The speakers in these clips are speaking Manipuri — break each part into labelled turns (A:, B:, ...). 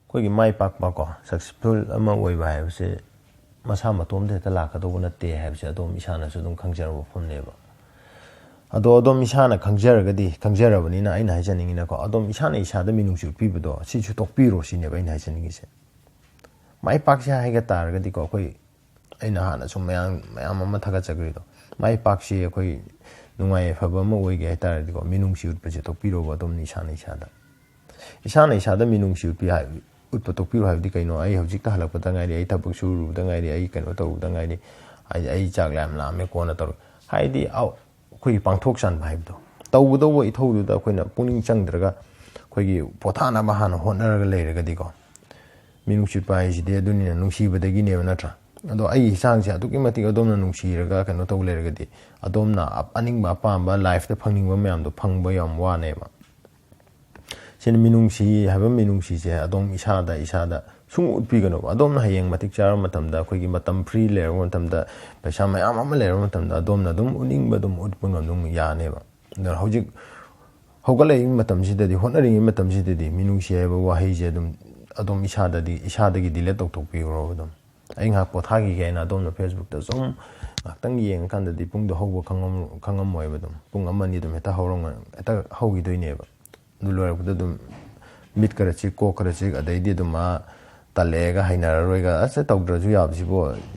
A: ꯑꯩꯈꯣꯏꯒꯤ ꯃꯥꯏ ꯄꯥꯛꯄ ꯁꯛꯁꯦꯁꯐꯨꯜ ꯑꯃ ꯑꯣꯏꯕ ꯍꯥꯏꯕꯁꯦ ꯃꯁꯥ ꯃꯇꯣꯝꯇ ꯍꯦꯛꯇ ꯂꯥꯛꯀꯗꯧꯕ ꯅꯠꯇꯦ ꯍꯥꯏꯕꯁꯦ ꯑꯗꯣꯝ ꯏꯁꯥꯅꯁꯨ ꯑꯗꯨꯝ ꯈꯪꯖꯔꯕ ꯋꯥꯐꯝꯅꯦꯕ ꯑꯗꯣ ꯑꯗꯣꯝ ꯏꯁꯥꯅ ꯈꯪꯖꯔꯕꯅꯤꯅ ꯑꯩꯅ ꯍꯥꯏꯖꯅꯤꯡꯉꯤꯅꯀꯣ ꯑꯗꯣꯝ ꯏꯁꯥꯅ ꯏꯁꯥꯗ ꯃꯤꯅꯨꯡꯁꯤ ꯎꯠꯄꯤꯕꯗꯣ ꯁꯤꯁꯨ ꯇꯣꯛꯄꯤꯔꯣ ꯁꯤꯅꯦꯕ ꯑꯩꯅ ꯍꯥꯏꯖꯅꯤꯡꯉꯤꯁꯦ ꯃꯥꯏ ꯄꯥꯛꯁꯦ ꯍꯥꯏꯒ ꯇꯥꯔꯒꯗꯤꯀꯣ ꯑꯩꯈꯣꯏ ꯑꯩꯅ ꯍꯥꯟꯅ ꯁꯨꯝ ꯃꯌꯥꯝ ꯑꯃ ꯊꯥꯒꯠꯆꯈ꯭ꯔꯤꯗꯣ ꯃꯥꯏ ꯄꯥꯛꯁꯤ ꯑꯩꯈꯣই ꯅꯨꯡꯉꯥꯏ ꯌꯥꯏꯐꯕ ꯑꯃ ꯑꯣꯏꯒꯦ ꯍꯥꯏꯇꯥꯔꯗꯤꯀꯣ ꯃꯤꯅꯨꯡꯁꯤ ꯎꯠꯄꯁꯦ ꯇꯣꯛꯄꯤꯔꯣꯕ ꯑꯗꯣꯝꯅ ꯏꯁꯥꯅ ꯏꯁꯥꯗ ꯃꯤꯅꯨꯡꯁꯤ ꯎꯠꯄ ꯇꯣꯛꯄꯤꯔꯣ ꯍꯥꯏꯕꯗꯤ ꯀꯩꯅꯣ ꯑꯩ ꯍꯧꯖꯤꯛꯇ ꯍꯜꯂꯛꯄꯗ ꯉꯥꯏꯔꯤ ꯑꯩ ꯊꯕꯛ ꯁꯨꯔꯨꯕꯗ ꯉꯥꯏꯔꯤ ꯑꯩ ꯀꯩꯅꯣ ꯇꯧꯔꯨꯕꯗ ꯉꯥꯏꯔꯤ ꯑꯩ ꯆꯥꯛ ꯌꯥꯝ ꯂꯥꯝꯃꯦ ꯀꯣꯟꯅ ꯇꯧꯔ ꯍꯥꯏꯗꯤ ꯑꯩꯈꯣꯏꯒꯤ ꯄꯥꯡꯊꯣꯛ ꯆꯥꯟꯕ ꯍꯥꯏꯕꯗꯣ ꯇꯧꯒꯗꯧꯕ ꯏꯊꯧꯗꯨꯗ ꯑꯩꯈꯣꯏꯅ ꯄꯨꯛꯅꯤꯡ ꯆꯪꯗ꯭ꯔꯒ ꯑꯩꯈꯣꯏꯒꯤ ꯄꯣꯊꯥꯅꯕ ꯍꯥꯟꯅ ꯍꯣꯠꯅꯔꯒ ꯂꯩꯔꯒꯗꯤꯀꯣ ꯃꯤꯅꯨꯡꯁꯤ ꯎꯠꯄ ꯍꯥꯏꯁꯤꯗꯤ ꯑꯗꯨꯅꯤꯅ ꯅꯨꯡꯁꯤꯕꯗꯒꯤꯅꯦꯕ ꯅꯠꯇ꯭ꯔꯥ ꯑꯗꯣ ꯑꯩꯒꯤ ꯍꯛꯆꯥꯡꯁꯦ ꯑꯗꯨꯛꯀꯤ ꯃꯇꯤꯛ ꯑꯗꯣꯝꯅ ꯅꯨꯡꯁꯤꯔꯒ ꯀꯩꯅꯣ ꯇꯧ ꯂꯩꯔꯒꯗꯤ ꯑꯗꯣꯝꯅ ꯑꯅꯤꯡꯕ ꯑꯄꯥꯝꯕ ꯂꯥꯏꯐꯇ ꯐꯪꯅꯤꯡꯕ ꯃꯌꯥꯝꯗꯣ ꯐꯪꯕ ꯌꯥꯝ ꯋꯥꯅꯦꯕ ꯁꯤꯅ ꯃꯤꯅꯨꯡꯁꯤ ꯍꯥꯏꯕ ꯃꯤꯅꯨꯡꯁꯤꯁꯦ ꯑꯗꯣꯝ ꯏꯁꯥꯗ ꯁꯨꯡ ꯎꯠꯄꯤꯒꯅꯣꯕ ꯑꯗꯣꯝꯅ ꯍꯌꯦꯡ ꯃꯇꯤꯛ ꯆꯥꯔꯕ ꯃꯇꯝꯗ ꯑꯩꯈꯣꯏꯒꯤ ꯃꯇꯝ ꯐ꯭ꯔꯤ ꯂꯩꯔꯕ ꯃꯇꯝꯗ ꯄꯩꯁꯥ ꯃꯌꯥꯝ ꯑꯃ ꯂꯩꯔꯕ ꯃꯇꯝꯗ ꯑꯗꯣꯝꯅ ꯑꯗꯨꯝ ꯎꯠꯅꯤꯡꯕ ꯑꯗꯨꯝ ꯎꯠꯄ ꯑꯗꯨꯝ ꯌꯥꯅꯦꯕ ꯑꯗꯨꯅ ꯍꯧꯖꯤꯛ ꯍꯧꯒꯠꯂꯛꯏꯕ ꯃꯇꯝꯁꯤꯗꯗꯤ ꯍꯣꯠꯅꯔꯤꯉꯩ ꯃꯇꯝꯁꯤꯗꯗꯤ ꯃꯤꯅꯨꯡꯁꯤ ꯍꯥꯏꯕ ꯋꯥꯍꯩꯁꯦ ꯑꯗꯨꯝ ꯏꯁꯥꯗꯒꯤ ꯗꯤꯂꯦꯠ ꯇꯧꯊꯣꯛꯄꯤꯈ꯭ꯔꯣꯕ ꯑꯗꯨꯝ ꯑꯩ ꯉꯥꯏꯍꯥꯛ ꯄꯣꯊꯥꯈꯤꯒꯦ ꯍꯥꯏꯅ ꯑꯗꯣꯝꯅ ꯐꯦꯁꯕꯨꯛꯇ ꯁꯨꯝ ꯉꯥꯏꯍꯥꯛꯇꯪ ꯌꯦꯡꯉꯀꯥꯟꯗꯗꯤ ꯄꯨꯡꯗꯣ ꯍꯧꯕ ꯈꯪꯉꯝꯃꯣꯏꯕ ꯑꯗꯨꯝ ꯄꯨꯡ ꯑꯃꯅꯤ ꯑꯗꯨꯝ ꯍꯦꯛꯇ ꯍꯧꯈꯤꯗꯣꯏꯅꯦꯕ ꯑꯗꯨ ꯂꯣꯏꯔꯛꯄꯗ ꯑꯗꯨꯝ ꯃꯤꯠ ꯈꯔ ꯆꯤꯛ ꯀꯣꯛ ꯈꯔ ꯆꯤꯛ ꯑꯗꯩꯗꯤ ꯑꯗꯨꯝ ꯇꯜꯂꯛꯑꯦꯒ ꯍꯩꯅꯔꯔꯣꯏꯒ ꯇꯧꯗ꯭ꯔꯁꯨ ꯌꯥꯕ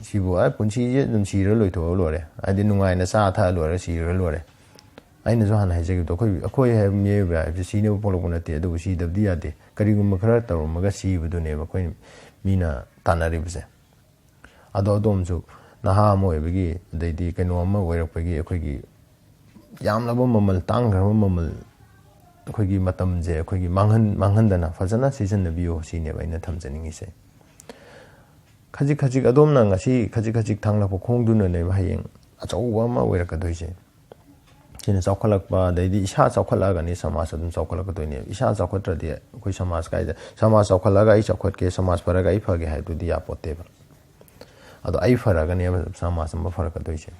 A: ꯁꯤꯕꯨ ꯄꯨꯟꯁꯤꯁꯦ ꯑꯗꯨꯝ ꯁꯤꯔ ꯂꯣꯏꯊꯣꯛꯑ ꯂꯣꯏꯔꯦ ꯍꯥꯏꯗꯤ ꯅꯨꯡꯉꯥꯏꯅ ꯆꯥ ꯊꯛꯑ ꯂꯣꯏꯔꯦ ꯁꯤꯔꯒ ꯂꯣꯏꯔꯦ ꯑꯩꯅꯁꯨ ꯍꯥꯟꯅ ꯍꯥꯏꯖꯈꯤꯕꯗꯣ ꯑꯩꯈꯣꯏ ꯍꯥꯏꯕ ꯃꯤꯑꯣꯏꯕ ꯍꯥꯏꯕꯁꯤ ꯁꯤꯅꯕ ꯄꯣꯛꯂꯛꯄ ꯅꯠꯇꯦ ꯑꯗꯨꯕꯨ ꯁꯤꯗꯕꯗꯤ ꯌꯥꯗꯦ ꯀꯔꯤꯒꯨꯝꯕ ꯈꯔ ꯇꯧꯔꯝꯃꯒ ꯁꯤꯕꯗꯨꯅꯦꯕ ꯑꯩꯈꯣꯏ ꯃꯤꯅ ꯇꯥꯟꯅꯔꯤꯕꯁꯦ ꯑꯗꯣ ꯑꯗꯣꯝꯁꯨ ꯅꯍꯥ ꯑꯃ ꯑꯣꯏꯕꯒꯤ ꯑꯗꯩꯗꯤ ꯀꯩꯅꯣ ꯑꯃ ꯑꯣꯏꯔꯛꯄꯒꯤ ꯑꯩꯈꯣꯏꯒꯤ ꯌꯥꯝꯂꯕ ꯃꯃꯜ ꯇꯥꯡꯈ꯭ꯔꯕ ꯃꯃꯜ ꯑꯩꯈꯣꯏꯒꯤ ꯃꯇꯝꯁꯦ ꯑꯩꯈꯣꯏꯒꯤ ꯃꯥꯡꯍꯟꯗꯅ ꯐꯖꯅ ꯁꯤꯖꯤꯟꯅꯕꯤꯌꯨ ꯁꯤꯅꯦꯕ ꯑꯩꯅ ꯊꯝꯖꯅꯤꯡꯉꯤꯁꯦ ꯈꯖꯤꯛ ꯑꯗꯣꯝꯅ ꯉꯁꯤ ꯈꯖꯤꯛ ꯊꯥꯡꯂꯛꯄ ꯈꯣꯡꯗꯨꯅꯅꯦꯕ ꯍꯌꯦꯡ ꯑꯆꯧꯕ ꯑꯃ ꯑꯣꯏꯔꯛꯀꯗꯣꯏꯁꯦ ꯁꯤꯅ ꯆꯥꯎꯈꯠꯂꯛꯄ ꯑꯗꯩꯗꯤ ꯏꯁꯥ ꯆꯥꯎꯈꯠꯂꯛꯑꯒꯅꯤ ꯁꯃꯥꯖ ꯑꯗꯨꯝ ꯆꯥꯎꯈꯠꯂꯛꯀꯗꯣꯏꯅꯦꯕ ꯏꯁꯥ ꯆꯥꯎꯈꯠꯇ꯭ꯔꯗꯤ ꯑꯩꯈꯣꯏ ꯁꯃꯥꯖ ꯀꯥꯏꯗ ꯁꯃꯥꯖ ꯆꯥꯎꯈꯠꯂꯒ ꯑꯩ ꯆꯥꯎꯈꯠꯀꯦ ꯁꯃꯥꯖ ꯐꯔꯒ ꯑꯩ ꯐꯒꯦ ꯍꯥꯏꯕꯗꯨꯗꯤ ꯌꯥꯄꯣꯠꯇꯦꯕ ꯑꯗꯣ ꯑꯩ ꯐꯔꯒꯅꯦꯕ ꯁꯃꯥꯖ ꯑꯃ ꯐꯔꯛꯀꯗꯣꯏꯁꯦ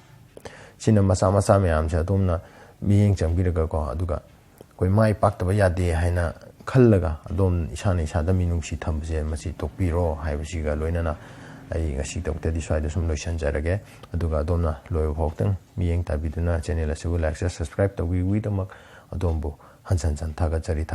A: ꯁꯤꯅ ꯃꯆꯥ ꯃꯌꯥꯝꯁꯦ ꯑꯗꯣꯝꯅ ꯃꯤꯠꯌꯦꯡ ꯆꯪꯕꯤꯔꯒꯀꯣ ꯑꯗꯨꯒ ꯑꯩꯈꯣꯏ ꯃꯥꯏ ꯄꯥꯛꯇꯕ ꯌꯥꯗꯦ ꯍꯥꯏꯅ ꯈꯜꯂꯒ ꯑꯗꯣꯝ ꯏꯁꯥꯗ ꯃꯤꯅꯨꯡꯁꯤ ꯊꯝꯕꯁꯦ ꯃꯁꯤ ꯇꯣꯛꯄꯤꯔꯣ ꯍꯥꯏꯕꯁꯤꯒ ꯂꯣꯏꯅꯅ ꯑꯩ ꯉꯁꯤꯗꯃꯛꯇꯗꯤ ꯁ꯭ꯋꯥꯏꯗ ꯁꯨꯝ ꯂꯣꯏꯁꯤꯟꯖꯔꯒꯦ ꯑꯗꯨꯒ ꯑꯗꯣꯝꯅ ꯂꯣꯏꯕ ꯐꯥꯎꯇꯪ ꯃꯤꯠꯌꯦꯡ ꯇꯥꯕꯤꯗꯨꯅ ꯆꯦꯅꯦꯜ ꯑꯁꯤꯕꯨ ꯂꯥꯏꯛ ꯁꯕꯁꯀ꯭ꯔꯥꯏꯕ ꯇꯧꯕꯤꯕꯒꯤꯗꯃꯛ ꯑꯗꯣꯝꯕꯨ ꯍꯟꯖꯟ ꯊꯥꯒꯠꯆꯔꯤ